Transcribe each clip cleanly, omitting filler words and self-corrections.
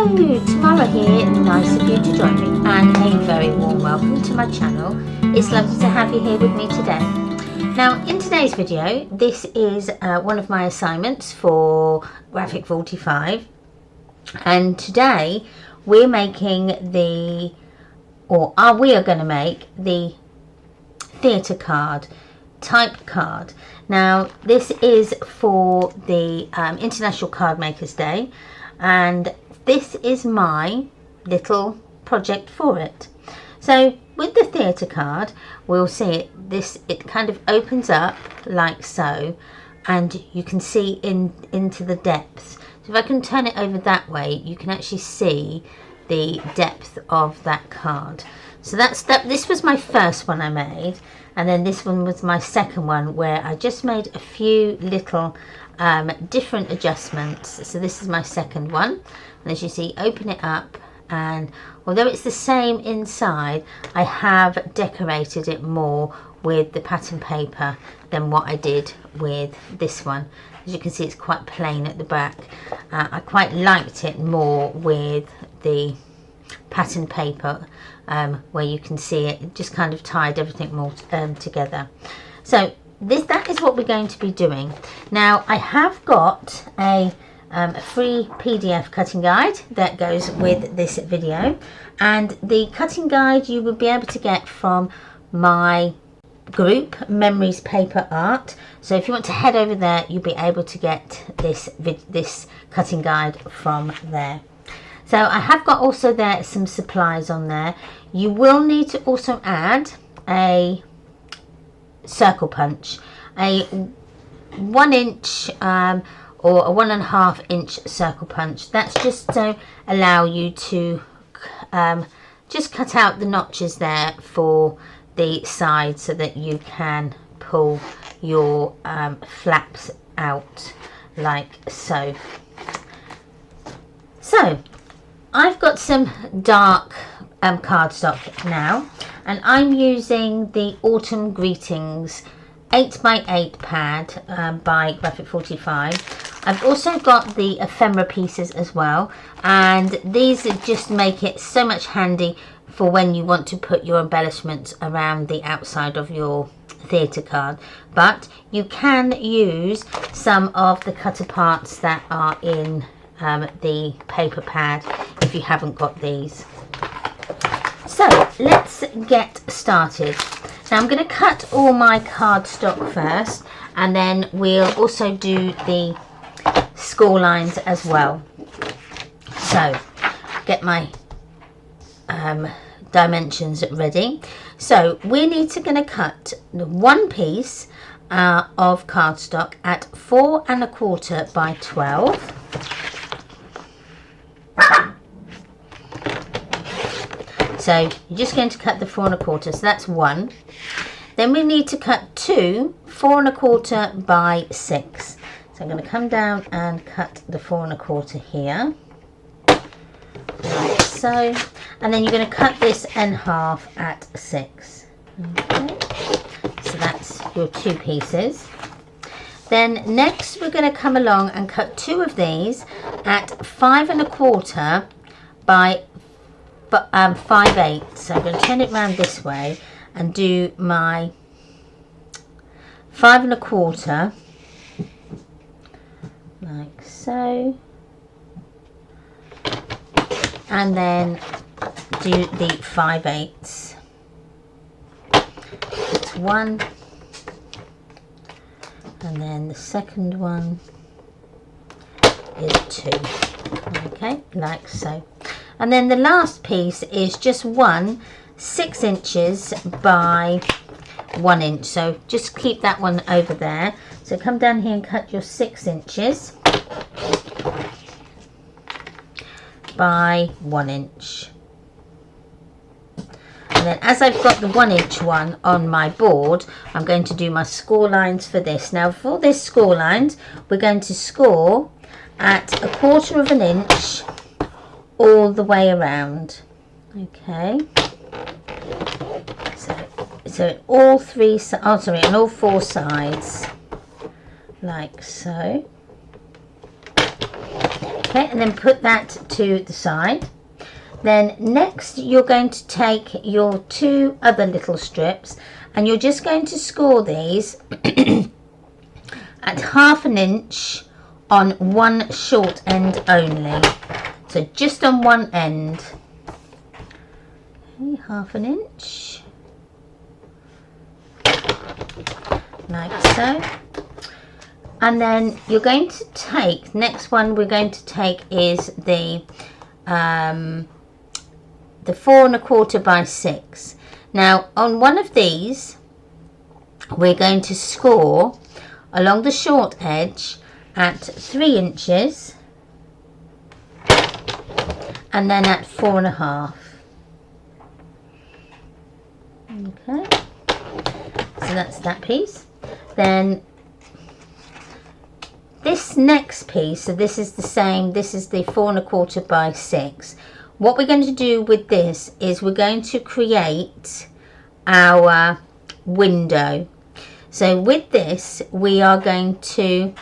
Hello, Tamara here. Nice of you to join me and a very warm welcome to my channel. It's lovely to have you here with me today. Now in today's video, this is one of my assignments for G45, and today we're making we are going to make the theatre card, type card. Now this is for the International Card Makers Day, and this is my little project for it. So with the theatre card, we'll see it kind of opens up like so, and you can see into the depths. So if I can turn it over that way, you can actually see the depth of that card. So this was my first one I made, and then this one was my second one, where I just made a few little different adjustments. So this is my second one, and as you see, open it up, and although it's the same inside, I have decorated it more with the pattern paper than what I did with this one. As you can see, it's quite plain at the back. I quite liked it more with the pattern paper, where you can see it just kind of tied everything more together. So that is what we're going to be doing. Now I have got a free PDF cutting guide that goes with this video, and the cutting guide you will be able to get from my group Memories Paper Art. So if you want to head over there, you'll be able to get this cutting guide from there. So I have got also there some supplies on there. You will need to also add a circle punch, a 1 inch or a 1.5 inch circle punch. That's just to allow you to just cut out the notches there for the side, so that you can pull your flaps out like so. So I've got some dark cardstock now, and I'm using the Autumn Greetings 8x8 pad by G45. I've also got the ephemera pieces as well, and these just make it so much handy for when you want to put your embellishments around the outside of your theatre card. But you can use some of the cut aparts that are in the paper pad if you haven't got these. So let's get started. Now I'm going to cut all my cardstock first, and then we'll also do the score lines as well. So get my dimensions ready. So we need to cut the one piece of cardstock at 4 1/4 by 12. So you're just going to cut the 4 1/4, so that's one. Then we need to cut two 4 1/4 by 6. So I'm going to come down and cut the 4 1/4 here, like so. And then you're going to cut this in half at 6. Okay. So that's your two pieces. Then next we're going to come along and cut two of these at 5 1/4 by 5/8. So I'm going to turn it round this way and do my 5 1/4 like so, and then do the 5/8. That's one, and then the second one is 2. Okay, like so. And then the last piece is just 6 inches by 1 inch. So just keep that one over there. So come down here and cut your 6 inches by 1 inch. And then as I've got the 1 inch one on my board, I'm going to do my score lines for this. Now for this score lines, we're going to score at 1/4 inch all the way around. Okay, so all on all 4 sides, like so. Okay, and then put that to the side. Then next you're going to take your 2 other little strips and you're just going to score these at 1/2 inch on one short end only. So just on one end. Okay, 1/2 inch. Like so. And then you're going to take, next one we're going to take is the 4 1/4 by 6. Now on one of these we're going to score along the short edge at 3 inches and then at 4 1/2. Okay, so that's that piece. Then this next piece, so this is the same, this is the 4 1/4 by 6. What we're going to do with this is we're going to create our window. So with this we are going to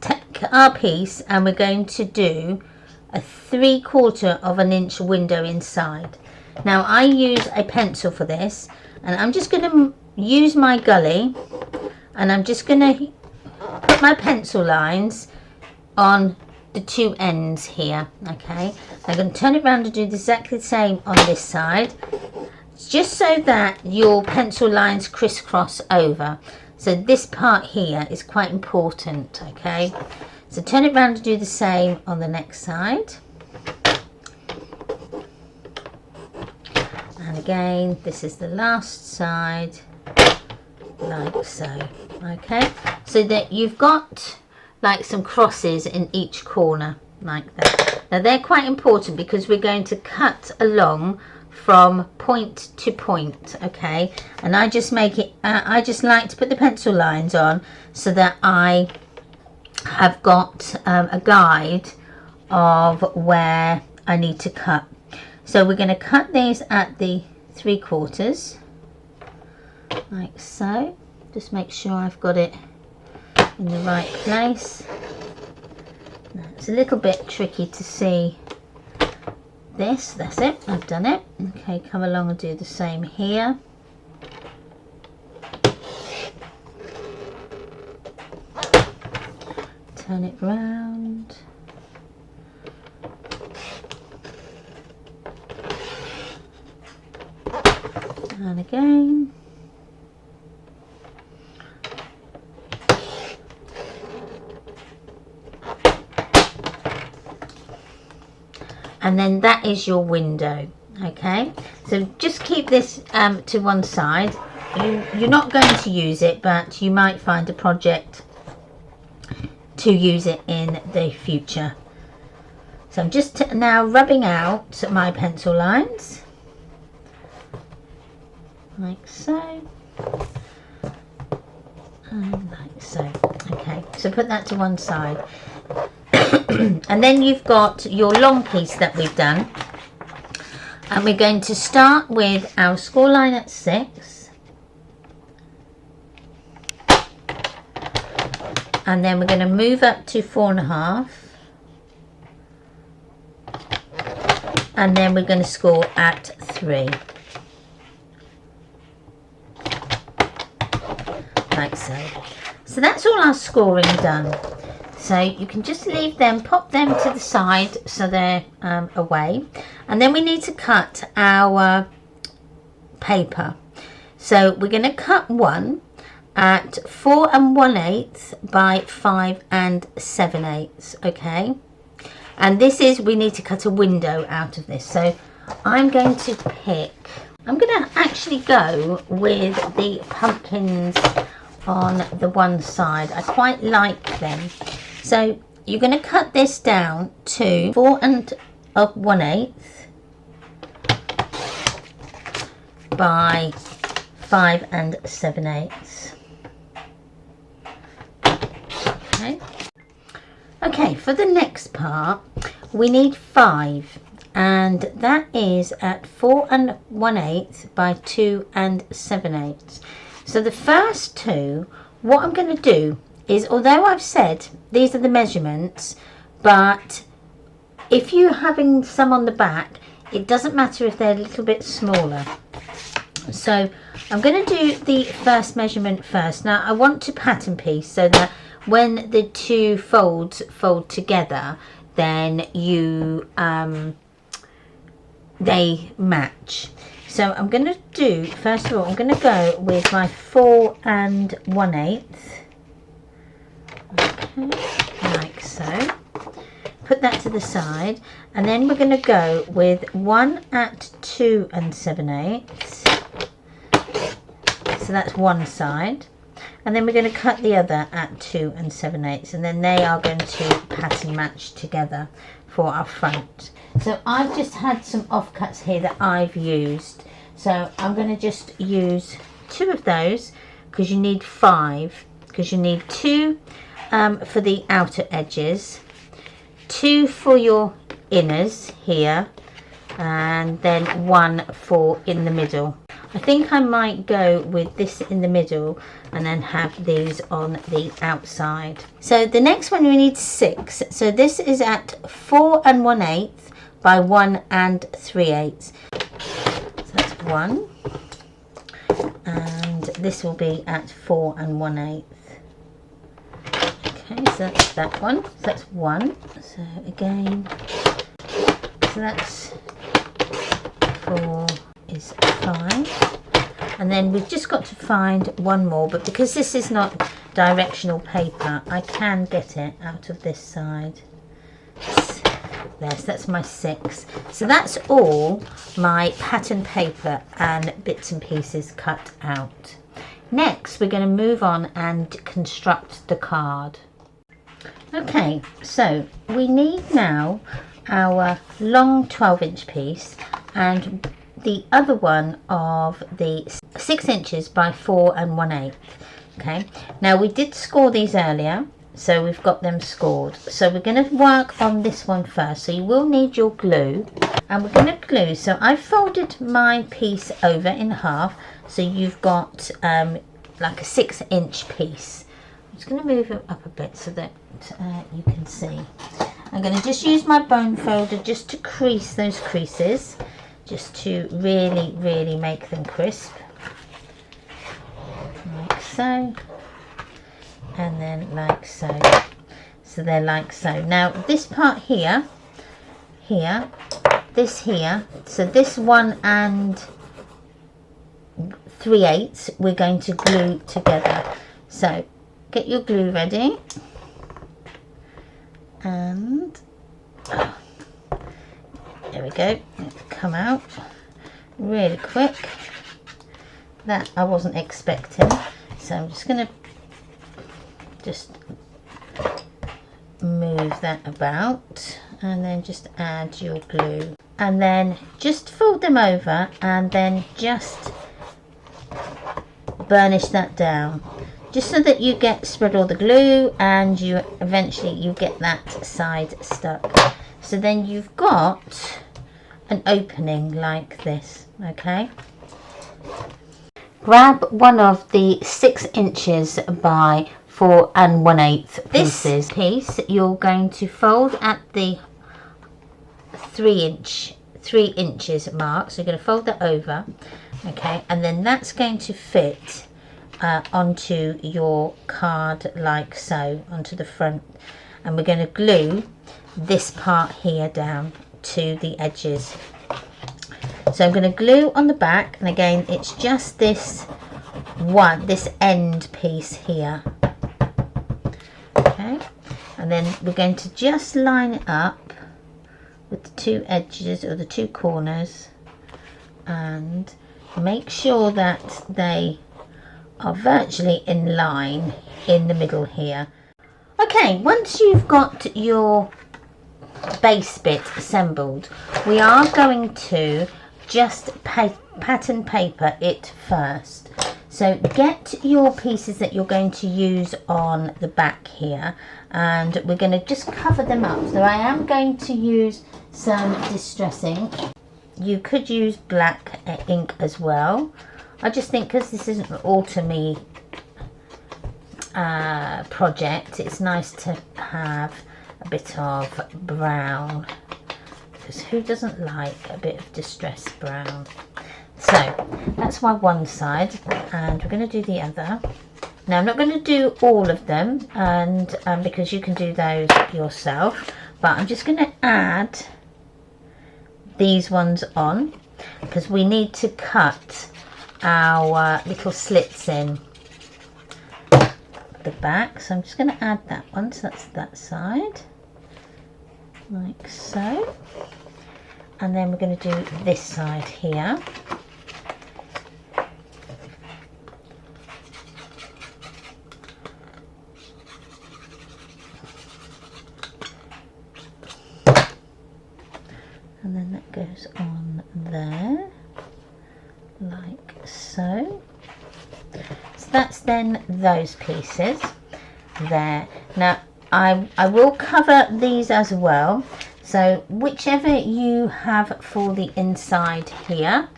take our piece and we're going to do a 3/4 inch window inside. Now I use a pencil for this and I'm just going to use my gully and I'm just going to put my pencil lines on the 2 ends here. Okay, I'm going to turn it around and do exactly the same on this side, just so that your pencil lines crisscross over. So this part here is quite important. Okay, so turn it around and do the same on the next side. And again, this is the last side, like so. Okay, so that you've got like some crosses in each corner like that. Now they're quite important because we're going to cut along from point to point. Okay, and I just make it I just like to put the pencil lines on so that I have got a guide of where I need to cut. So we're going to cut these at the 3/4 like so. Just make sure I've got it in the right place. Now, it's a little bit tricky to see this. That's it, I've done it. Okay, come along and do the same here. Turn it round. And again. And then that is your window. Okay, so just keep this to one side. You're not going to use it, but you might find a project to use it in the future. So I'm just now rubbing out my pencil lines like so and like so. Okay, so put that to one side. And then you've got your long piece that we've done, and we're going to start with our score line at 6, and then we're going to move up to 4 1/2, and then we're going to score at 3 like so. So that's all our scoring done. So you can just leave them, pop them to the side so they're away. And then we need to cut our paper. So we're going to cut one at 4 1/8 by 5 7/8. Okay. And this is, we need to cut a window out of this. So I'm going to I'm going to actually go with the pumpkins on the one side. I quite like them. So you're going to cut this down to 4 1/8 by 5 7/8. Okay. Okay, for the next part we need 5, and that is at 4 1/8 by 2 7/8. So the first two, what I'm going to do is, although I've said these are the measurements, but if you're having some on the back, it doesn't matter if they're a little bit smaller. So I'm going to do the first measurement first. Now I want to pattern piece so that when the two folds fold together, then you they match. So I'm going to do, first of all, I'm going to go with my 4 1/8, okay, like so. Put that to the side, and then we're going to go with 1 2 7/8. So that's one side, and then we're going to cut the other at 2 7/8, and then they are going to pattern match together for our front. So I've just had some offcuts here that I've used, so I'm going to just use 2 of those, because you need 5, because you need 2 for the outer edges, 2 for your inners here, and then 1 for in the middle. I think I might go with this in the middle and then have these on the outside. So the next one we need 6. So this is at 4 1/8 by 1 3/8. So that's 1, and this will be at 4 1/8. Okay, so that's that one. So that's 1. So again, so that's 4 is 5, and then we've just got to find one more, but because this is not directional paper, I can get it out of this side. There, so that's my 6. So that's all my pattern paper and bits and pieces cut out. Next we're going to move on and construct the card. Okay, so we need now our long 12-inch piece and the other one of the 6 inches by 4 1/8. Okay, now we did score these earlier, so we've got them scored. So we're going to work on this one first. So you will need your glue, and we're going to glue. So I folded my piece over in half, so you've got like a 6-inch piece. I'm just going to move it up a bit so that you can see. I'm going to just use my bone folder just to crease those creases, just to really make them crisp, like so, and then like so. So they're like so. Now this part here, this here, so this 1 3/8 we're going to glue together. So get your glue ready, and there we go. Come out really quick. That I wasn't expecting, so I'm just going to just move that about, and then just add your glue, and then just fold them over, and then just burnish that down, just so that you get spread all the glue, and you eventually get that side stuck. So then you've got an opening like this. Okay, grab one of the 6 inches by 4 1/8 pieces. This piece you're going to fold at the 3 inches mark, so you're going to fold that over, okay, and then that's going to fit onto your card like so, onto the front, and we're going to glue this part here down to the edges. So I'm going to glue on the back, and again it's just this end piece here, okay, and then we're going to just line it up with the 2 edges or the 2 corners, and make sure that they are virtually in line in the middle here. Okay, once you've got your base bit assembled, we are going to just pattern paper it first. So get your pieces that you're going to use on the back here, and we're going to just cover them up. So I am going to use some distress ink. You could use black ink as well. I just think because this is an autumny project, it's nice to have a bit of brown, because who doesn't like a bit of distressed brown? So that's my one side, and we're going to do the other. Now I'm not going to do all of them, and because you can do those yourself, but I'm just going to add these ones on, because we need to cut our little slits in the back. So I'm just going to add that one, so that's that side, like so, and then we're going to do this side here. And then that goes on there, like so. So that's then those pieces there. Now I will cover these as well, so whichever you have for the inside here,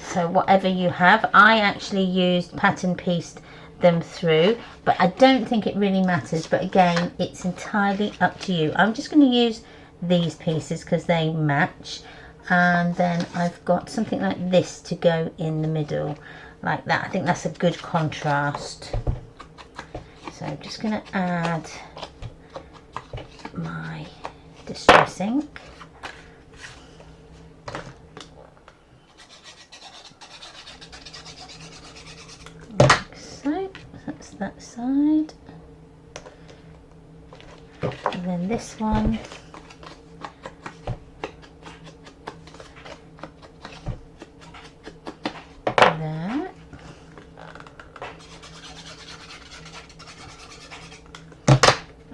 so whatever you have, I actually used pattern pieced them through, but I don't think it really matters, but again, it's entirely up to you. I'm just going to use these pieces because they match, and then I've got something like this to go in the middle like that. I think that's a good contrast. So I'm just going to add my distress ink, like so. That's that side, and then this one. There.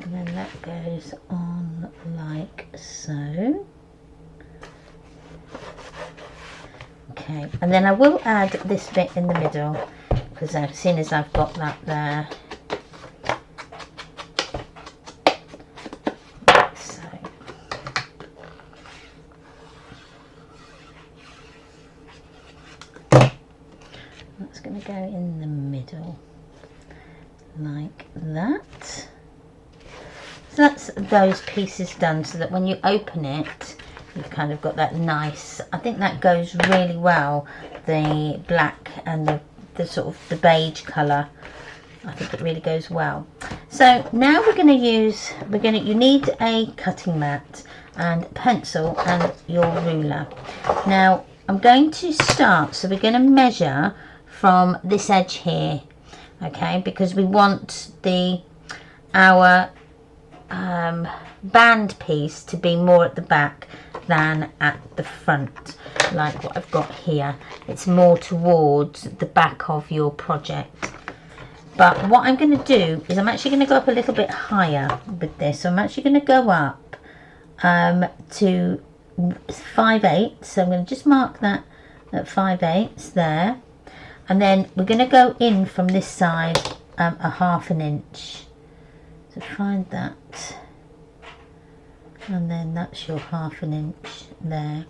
And then that goes on like so. Okay, and then I will add this bit in the middle, because as soon as I've got that there, like so. That's going to go in the middle like that. So that's those pieces done, so that when you open it, you've kind of got that nice, I think that goes really well, the black and the sort of the beige colour. I think it really goes well. So now we're going to use, you need a cutting mat and pencil and your ruler. Now I'm going to start, so we're going to measure from this edge here, okay, because we want our band piece to be more at the back than at the front, like what I've got here. It's more towards the back of your project. But what I'm going to do is I'm actually going to go up a little bit higher with this. So I'm actually going to go up to 5/8. So I'm going to just mark that at 5/8 there. And then we're going to go in from this side a 1/2 inch. So find that. And then that's your 1/2 inch there.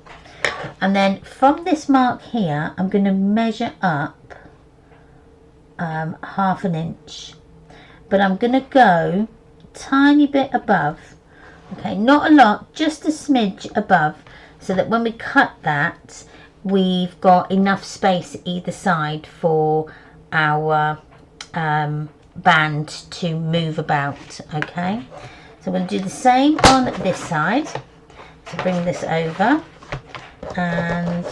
And then from this mark here, I'm going to measure up 1/2 inch. But I'm going to go a tiny bit above. Okay, not a lot, just a smidge above, so that when we cut that, we've got enough space either side for our band to move about. Okay, so we'll do the same on this side. So bring this over, and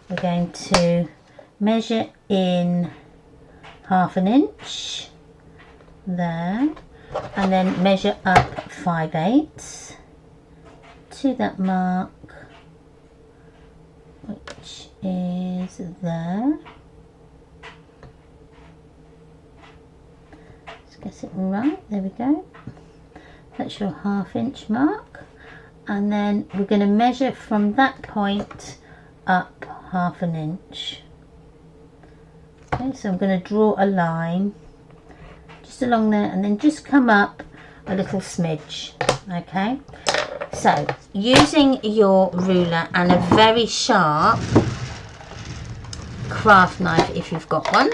we're going to measure in 1/2 inch there, and then measure up 5/8 to that mark, which is there. Let's get it right, there we go. That's your 1/2 inch mark, and then we're going to measure from that point up 1/2 inch. Okay, so I'm going to draw a line just along there, and then just come up a little smidge. Okay, so using your ruler and a very sharp craft knife if you've got one,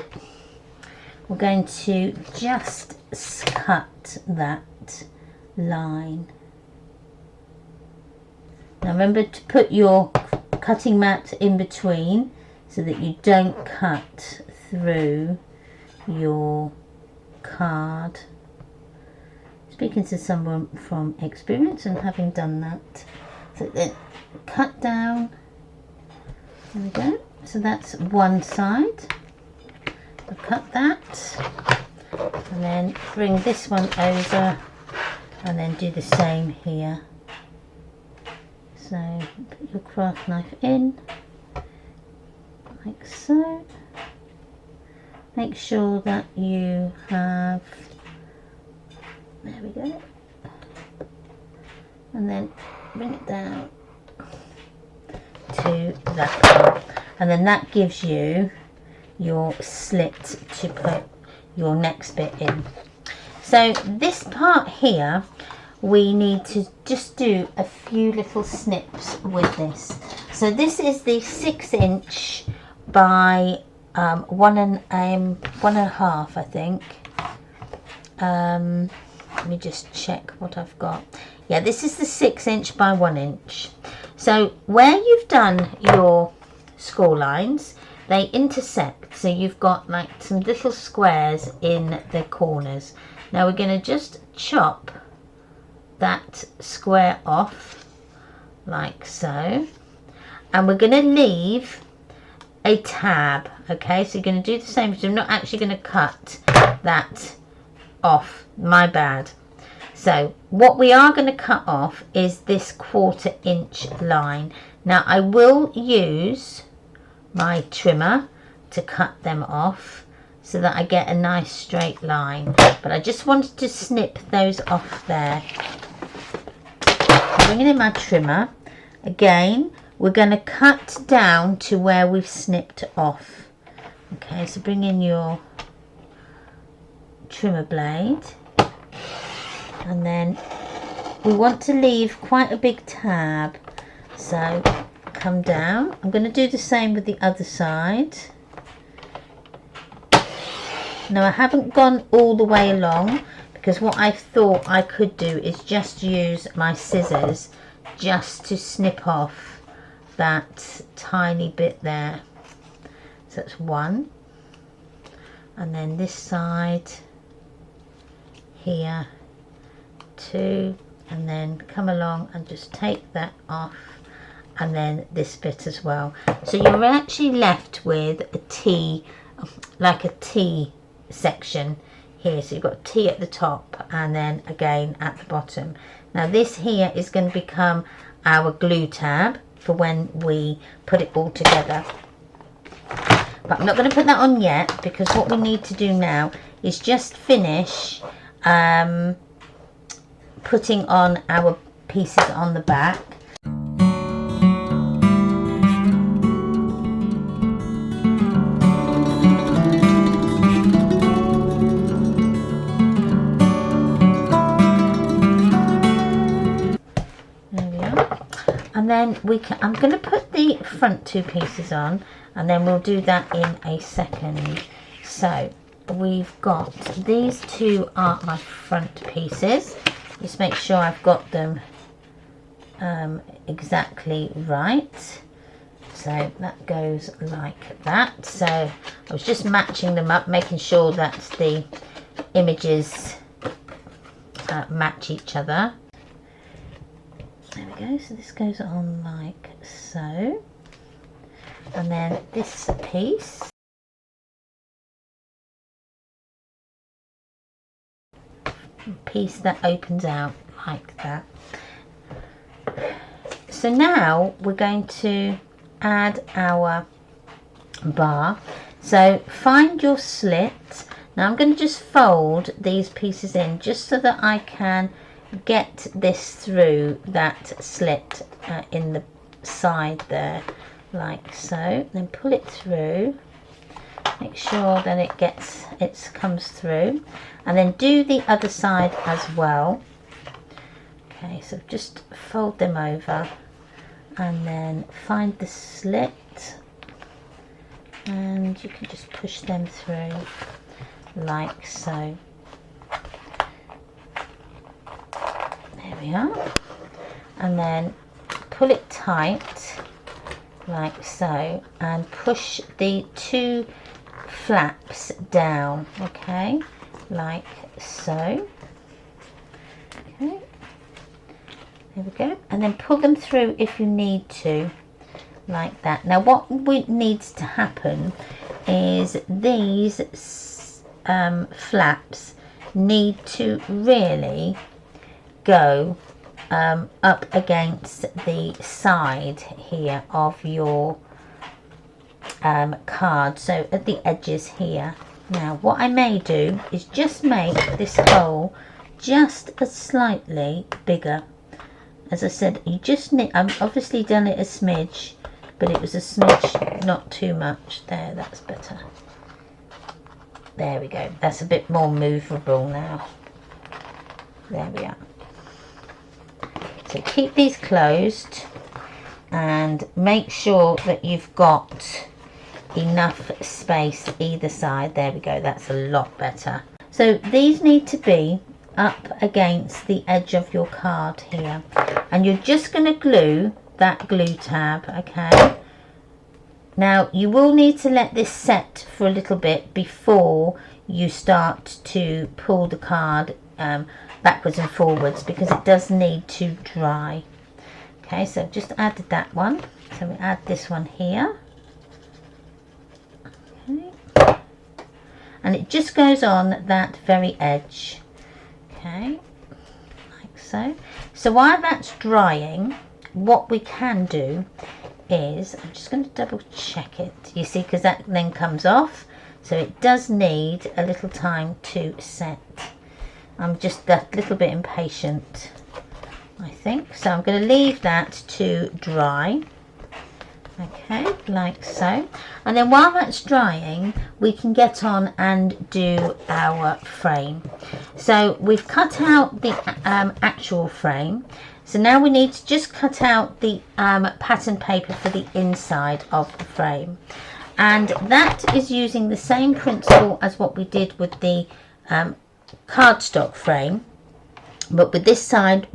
we're going to just cut that line. Now remember to put your cutting mat in between so that you don't cut through your card. Speaking to someone from experience and having done that. So then cut down. There we go. So that's one side. So cut that, and then bring this one over, and then do the same here. So put your craft knife in, like so. Make sure that you have, there we go, and then bring it down to that part, and then that gives you your slit to put your next bit in. So this part here, we need to just do a few little snips with this. So this is the 6" by 1.5, I think. Let me just check what I've got. Yeah, this is the 6" by 1". So where you've done your score lines, they intersect, so you've got like some little squares in the corners. Now we're going to just chop that square off like so, and we're going to leave a tab. Okay, so you're going to do the same, so I'm not actually going to cut that off, my bad. So what we are going to cut off is this 1/4" line. Now I will use my trimmer to cut them off so that I get a nice straight line, but I just wanted to snip those off there. Bringing in my trimmer again, we're going to cut down to where we've snipped off. Okay, so bring in your trimmer blade, and then we want to leave quite a big tab, so come down. I'm going to do the same with the other side. Now I haven't gone all the way along, because what I thought I could do is just use my scissors just to snip off that tiny bit there. So that's one, and then this side here, 2, and then come along and just take that off, and then this bit as well. So you're actually left with a T, like a T section here. So you've got a T at the top and then again at the bottom. Now this here is going to become our glue tab for when we put it all together. But I'm not going to put that on yet, because what we need to do now is just finish putting on our pieces on the back. And then I'm going to put the front 2 pieces on, and then we'll do that in a second. So we've got these 2 are my front pieces. Just make sure I've got them exactly right. So that goes like that. So I was just matching them up, making sure that the images match each other. There we go, so this goes on like so, and then this piece that opens out like that. So now we're going to add our bar. So find your slit. Now I'm going to just fold these pieces in just so that I can get this through that slit in the side there, like so. Then pull it through, make sure that it comes through, and then do the other side as well. Okay, so just fold them over, and then find the slit, and you can just push them through like so. There we are. And then pull it tight like so and push the two flaps down, okay, like so. Okay, there we go. And then pull them through if you need to, like that. Now what needs to happen is these flaps need to really go up against the side here of your card, so at the edges here. Now what I may do is just make this hole just a slightly bigger. As I said, you just need, I've obviously done it a smidge, but it was a smidge, not too much. There, that's better. There we go. That's a bit more movable now. There we are. So keep these closed and make sure that you've got enough space either side. There we go. That's a lot better. So these need to be up against the edge of your card here, and you're just going to glue that glue tab, okay? Now you will need to let this set for a little bit before you start to pull the card backwards and forwards, because it does need to dry. Okay, so I've just added that one, so we add this one here. Okay, and it just goes on that very edge. Okay, like so. So while that's drying, what we can do is, I'm just going to double check it, you see, because that then comes off, so it does need a little time to set. I'm just a little bit impatient, I think, so I'm going to leave that to dry. Okay, like so. And then while that's drying, we can get on and do our frame. So we've cut out the actual frame. So now we need to just cut out the pattern paper for the inside of the frame. And that is using the same principle as what we did with the cardstock frame. But with this time,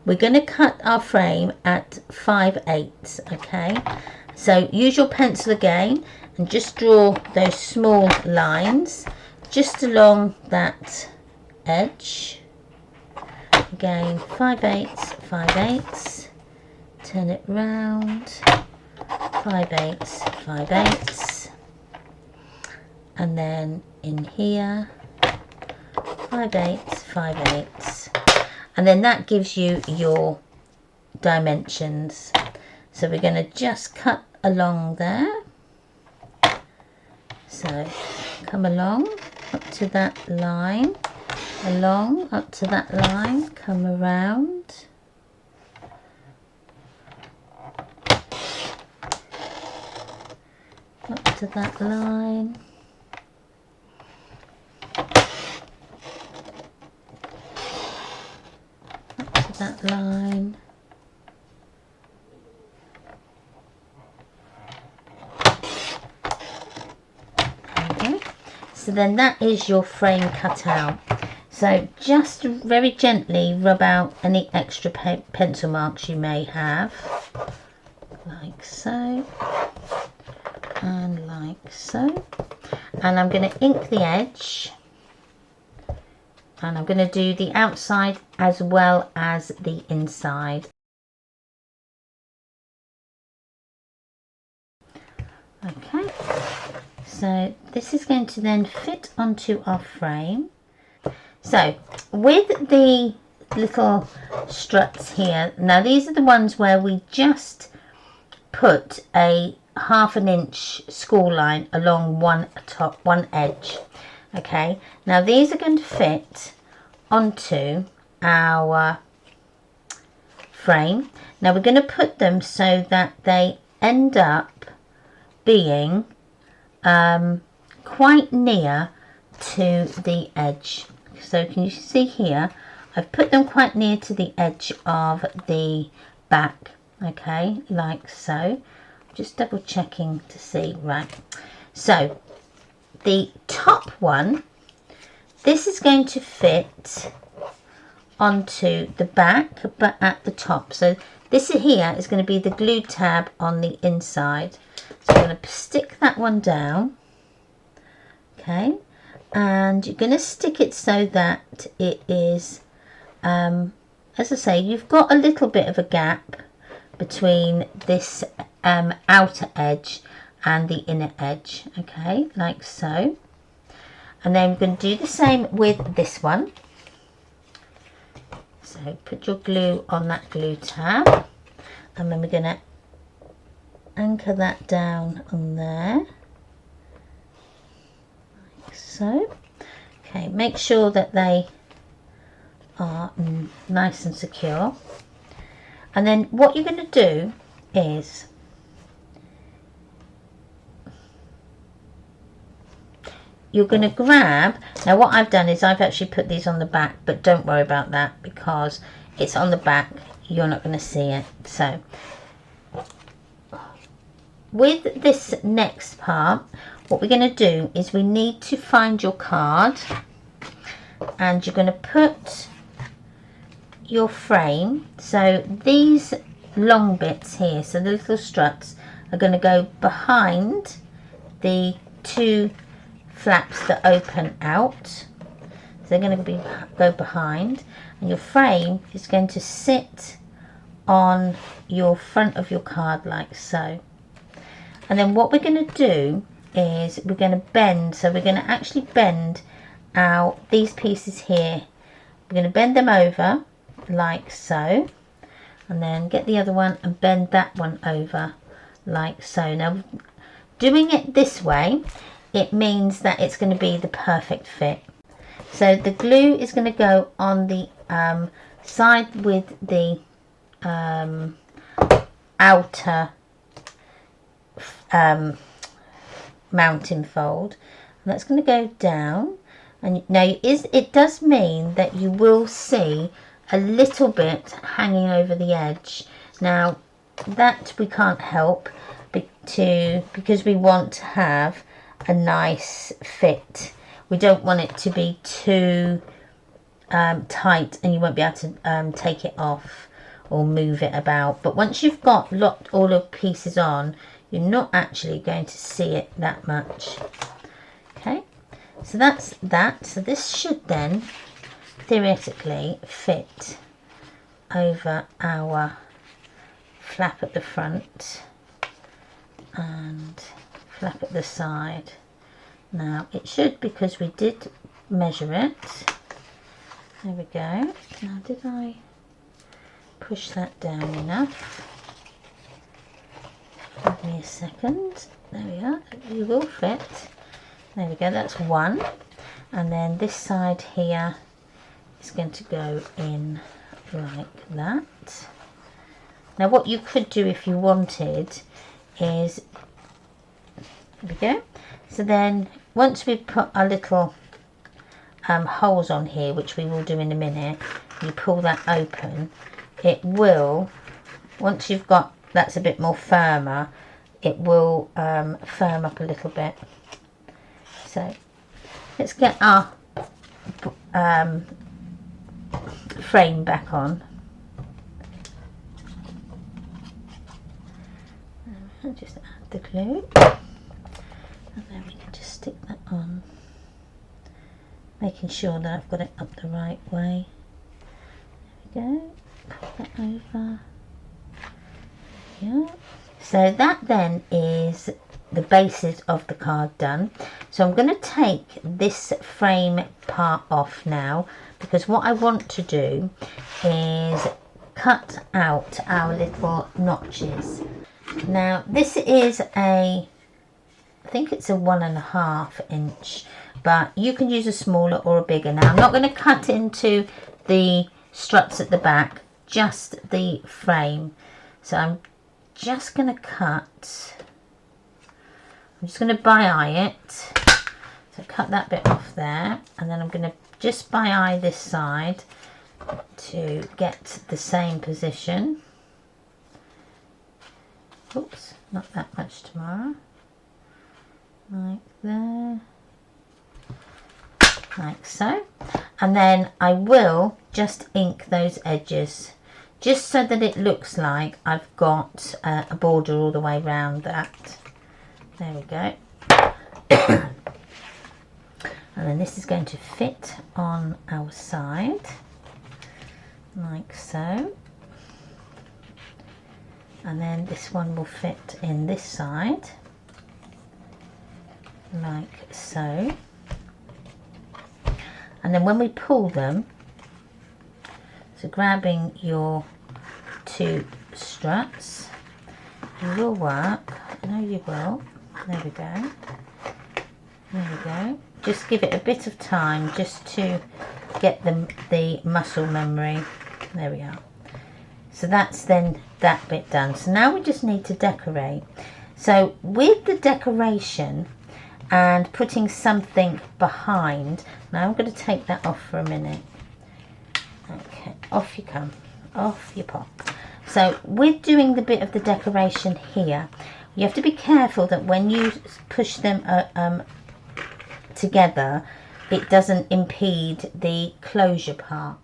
we're going to cut our frame at 5/8, okay? So use your pencil again and just draw those small lines just along that edge. Again, 5/8, 5/8, turn it round, 5/8, 5/8, and then in here, 5/8, 5/8, and then that gives you your dimensions. So we're going to just cut along there. So come along up to that line, along up to that line, come around, up to that line, that line, okay. So then that is your frame cut out. So just very gently rub out any extra pencil marks you may have, like so and like so. And I'm going to ink the edge, and I'm going to do the outside as well as the inside. Okay, so this is going to then fit onto our frame. So with the little struts here, now these are the ones where we just put a 1/2 inch score line along one edge. Okay, now these are going to fit onto our frame. Now we're going to put them so that they end up being quite near to the edge. So can you see here, I've put them quite near to the edge of the back, okay, like so. Just double checking to see, right. So the top one, this is going to fit onto the back, but at the top. So this here is going to be the glue tab on the inside. So I'm going to stick that one down. Okay, and you're going to stick it so that it is, as I say, you've got a little bit of a gap between this outer edge and the inner edge. Okay, like so. And then we're going to do the same with this one. So put your glue on that glue tab, and then we're going to anchor that down on there, like so. Okay, make sure that they are nice and secure. And then what you're going to do is you're going to grab, now what I've done is I've actually put these on the back, but don't worry about that because it's on the back, you're not going to see it. So with this next part, what we're going to do is we need to find your card, and you're going to put your frame, so these long bits here, so the little struts are going to go behind the two flaps that open out. So they're going to go behind, and your frame is going to sit on your front of your card like so. And then what we're going to do is we're going to bend, so we're going to actually bend out these pieces here. We're going to bend them over like so, and then get the other one and bend that one over like so. Now doing it this way, it means that it's going to be the perfect fit. So the glue is going to go on the side with the outer mounting fold, and that's going to go down. And now it does mean that you will see a little bit hanging over the edge. Now that we can't help because we want to have a nice fit. We don't want it to be too tight and you won't be able to take it off or move it about. But once you've got all the pieces on, you're not actually going to see it that much. Okay, so that's that. So this should then theoretically fit over our flap at the front and flap at the side. Now it should, because we did measure it. There we go. Now did I push that down enough? Give me a second. There we are. You will fit. There we go, that's one. And then this side here is going to go in like that. Now what you could do if you wanted is, there we go. So then once we've put our little holes on here, which we will do in a minute, you pull that open, it will, once you've got, that's a bit more firmer, it will firm up a little bit. So let's get our frame back on. I'll just add the glue, and then we can just stick that on, making sure that I've got it up the right way. There we go, put that over. Yeah. So that then is the bases of the card done. So I'm going to take this frame part off now, because what I want to do is cut out our little notches. Now this is I think it's a 1.5 inch, but you can use a smaller or a bigger. Now I'm not going to cut into the struts at the back, just the frame. So I'm just going to cut, I'm just going to by-eye it. So cut that bit off there, and then I'm going to just by-eye this side to get the same position. Oops, not that much, Tamara. Like there. like so. And then I will just ink those edges, just so that it looks like I've got a border all the way around that. There we go. And then this is going to fit on our side, like so. And then this one will fit in this side, like so. And then when we pull them, so grabbing your two struts, you will work. I know you will. There we go. There we go. Just give it a bit of time just to get the muscle memory. There we are. So that's then that bit done. So now we just need to decorate. So with the decoration and putting something behind, now I'm going to take that off for a minute. Okay, off you come, off you pop. So with doing the bit of the decoration here, you have to be careful that when you push them together, it doesn't impede the closure part.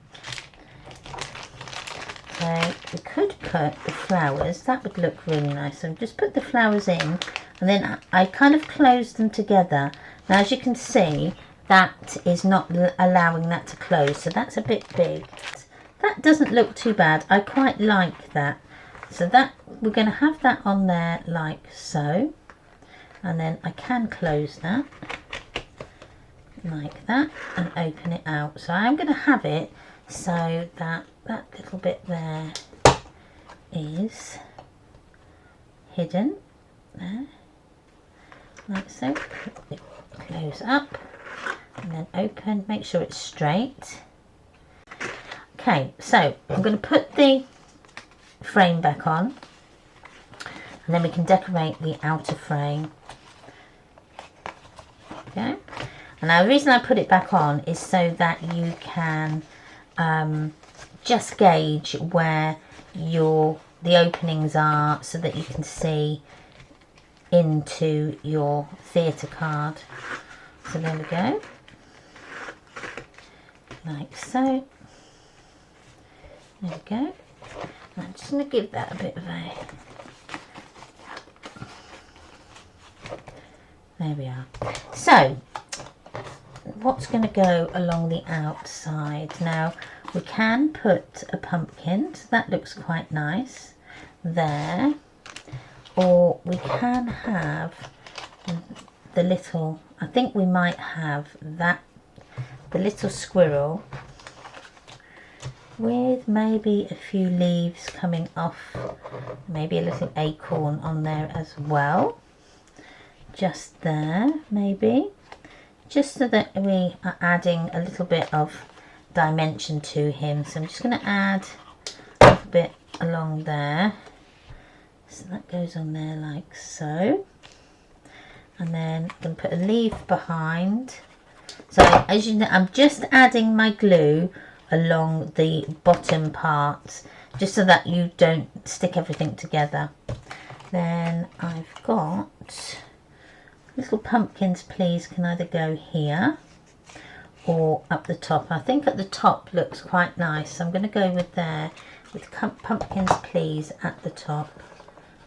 So we could put the flowers, that would look really nice. So just put the flowers in, and then I kind of close them together. Now as you can see, that is not allowing that to close, so that's a bit big. That doesn't look too bad. I quite like that. So that we're going to have that on there like so, and then I can close that like that and open it out. So I'm going to have it so that that little bit there is hidden there, like so. Close up and then open, make sure it's straight. Okay, so I'm going to put the frame back on, and then we can decorate the outer frame. Okay, and now the reason I put it back on is so that you can just gauge where the openings are, so that you can see into your theatre card. So there we go, like so. There we go. I'm just going to give that a bit of a... There we are. So, what's going to go along the outside? Now, we can put a pumpkin, so that looks quite nice there. Or we can have the little... I think we might have that, the little squirrel, with maybe a few leaves coming off, maybe a little acorn on there as well, just there maybe, just so that we are adding a little bit of dimension to him. So I'm just going to add a little bit along there, so that goes on there like so, and then I'm going to put a leaf behind. So as you know, I'm just adding my glue along the bottom part, just so that you don't stick everything together. Then I've got little pumpkins, please, can either go here or up the top. I think at the top looks quite nice, so I'm going to go with there, with pumpkins please at the top.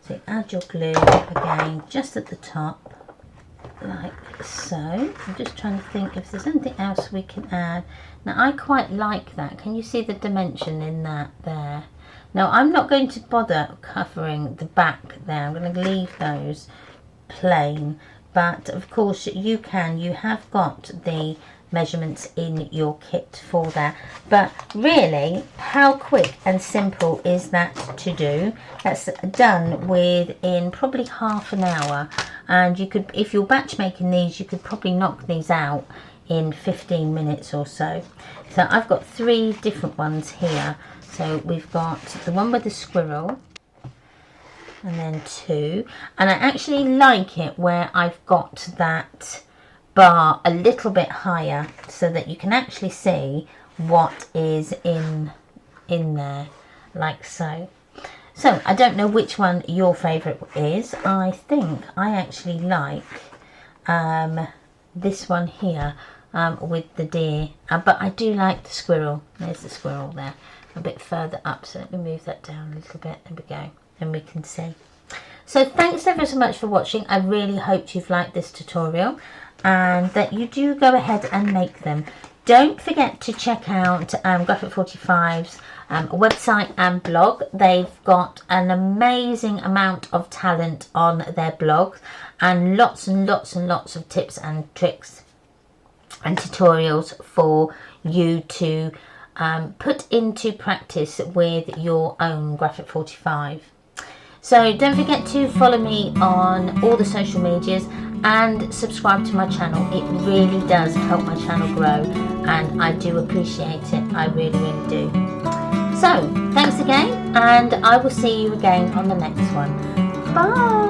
So you add your glue again just at the top like so. I'm just trying to think if there's anything else we can add. Now I quite like that. Can you see the dimension in that there? Now I'm not going to bother covering the back there. I'm going to leave those plain. But of course you have got the measurements in your kit for that. But really, how quick and simple is that to do? That's done within probably half an hour. And you could, if you're batch making these, you could probably knock these out in 15 minutes or so. So I've got 3 different ones here. So we've got the one with the squirrel, and then 2. And I actually like it where I've got that bar a little bit higher, so that you can actually see what is in there, like so. So I don't know which one your favourite is. I think I actually like this one here. with the deer, but I do like the squirrel. There's the squirrel there, a bit further up, so let me move that down a little bit. There we go, and we can see. So thanks ever so much for watching. I really hope you've liked this tutorial and that you do go ahead and make them. Don't forget to check out G45's website and blog. They've got an amazing amount of talent on their blog, and lots of tips and tricks and tutorials for you to put into practice with your own Graphic 45. So don't forget to follow me on all the social medias and subscribe to my channel. It really does help my channel grow, and I do appreciate it. I really do. So thanks again, and I will see you again on the next one. Bye.